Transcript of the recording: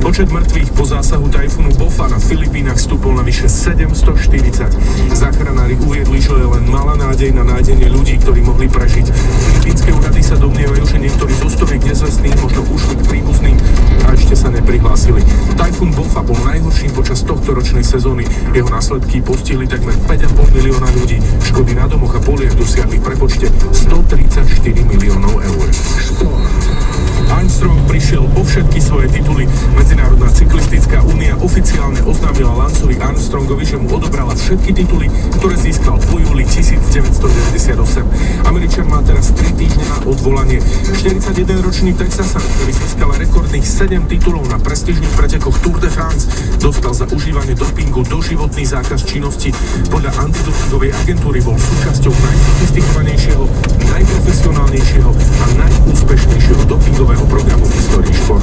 Počet mŕtvych po zásahu tajfúnu Bofa na Filipínach stúpol na vyše 740. Záchranári uviedli, že je len malá nádej na nájdenie ľudí, ktorí mohli prežiť. Filipínske úrady sa domnievajú, že niektorí zo stoviek nezvestných možno ušli k príbuzným a ešte sa neprihlásili. Tajfún Bofa bol najhorším počas tohto ročnej sezóny. Jeho následky postihli takmer 5,5 milióna ľudí. Škody na domoch a poliach dosiahli v prepočte 134 miliónov eur. Armstrong prišiel o všetky svoje tituly. Medzinárodná cyklistická únia oficiálne oznámila Lanceovi Armstrongovi, že mu odobrala všetky tituly, ktoré získal po júli 1998. Američan má teraz 3 týždne na odvolanie. 41-ročný Texasan, ktorý získal rekordných 7 titulov na prestížnych pretekoch Tour de France, dostal za užívanie dopingu doživotný zákaz činnosti. Podľa antidopingovej agentúry bol súčasťou najsofistikovanejšieho, najprofesionálnejšieho a najúspešnejšieho dopingového programu v histórii športu.